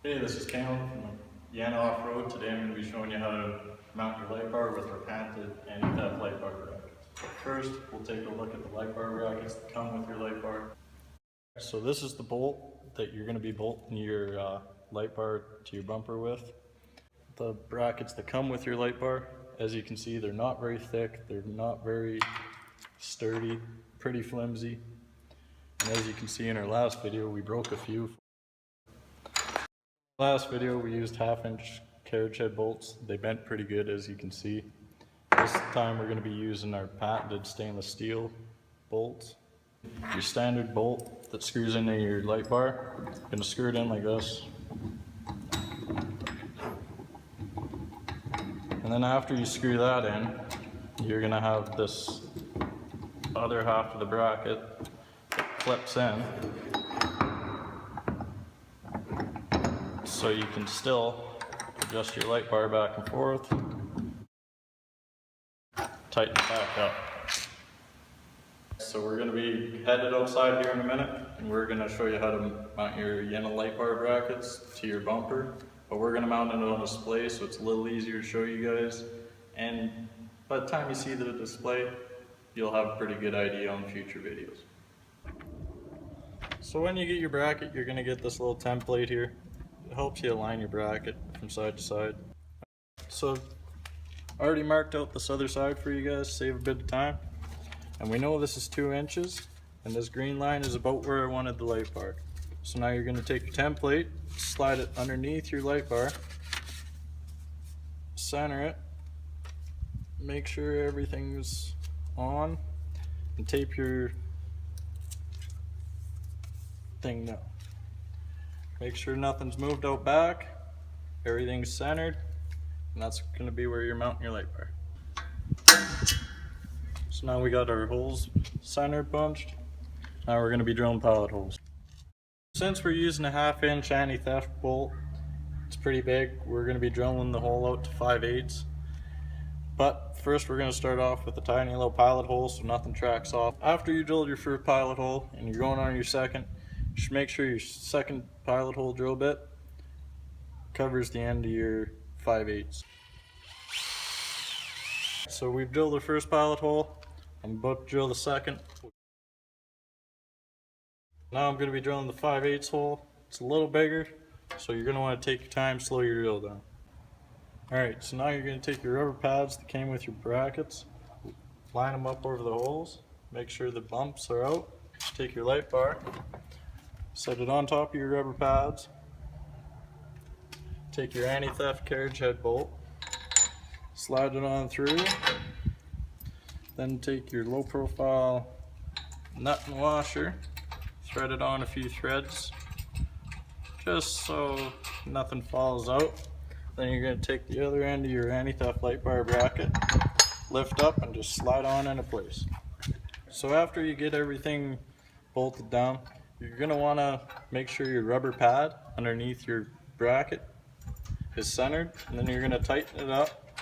Hey, this is Caleb from Yana Off-Road. Today I'm going to be showing you how to mount your light bar with our patented anti-theft light bar brackets. But first, we'll take a look at the light bar brackets that come with your light bar. So this is the bolt that you're going to be bolting your light bar to your bumper with. The brackets that come with your light bar, as you can see, they're not very thick, they're not very sturdy, pretty flimsy. And as you can see in our last video, we broke a few. Last video we used 1/2-inch carriage head bolts. They bent pretty good, as you can see. This time we're going to be using our patented stainless steel bolts. Your standard bolt that screws into your light bar, you're going to screw it in like this. And then after you screw that in, you're going to have this other half of the bracket that clips in, so you can still adjust your light bar back and forth, tighten it back up. So we're going to be headed outside here in a minute, and we're going to show you how to mount your Yana light bar brackets to your bumper. But we're going to mount it on display, so it's a little easier to show you guys. And by the time you see the display, you'll have a pretty good idea on future videos. So when you get your bracket, you're going to get this little template here. It helps you align your bracket from side to side. So I already marked out this other side for you guys to save a bit of time. And we know this is 2 inches, and this green line is about where I wanted the light bar. So now you're going to take your template, slide it underneath your light bar, center it, make sure everything's on, and tape your thing down. Make sure nothing's moved out back, everything's centered, and that's going to be where you're mounting your light bar. So now we got our holes centered, punched. Now we're going to be drilling pilot holes. Since we're using a 1/2-inch anti-theft bolt, it's pretty big. We're going to be drilling the hole out to 5/8. But first we're going to start off with a tiny little pilot hole so nothing tracks off. After you drilled your first pilot hole and you're going on your second, you should make sure your second pilot hole drill bit covers the end of your 5/8. So we've drilled the first pilot hole. I'm about to drill the second. Now I'm going to be drilling the 5/8 hole. It's a little bigger, so you're going to want to take your time, slow your drill down. Alright, so now you're going to take your rubber pads that came with your brackets, line them up over the holes, make sure the bumps are out. Take your light bar, set it on top of your rubber pads, take your anti-theft carriage head bolt, slide it on through, then take your low profile nut and washer, thread it on a few threads just so nothing falls out. Then you're going to take the other end of your anti-theft light bar bracket, lift up, and just slide on into place. So after you get everything bolted down, you're going to want to make sure your rubber pad underneath your bracket is centered, and then you're going to tighten it up.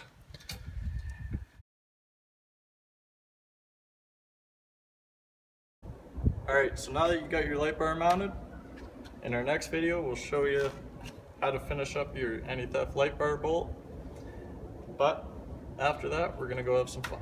Alright, so now that you got your light bar mounted, in our next video we'll show you how to finish up your anti-theft light bar bolt. But after that, we're going to go have some fun.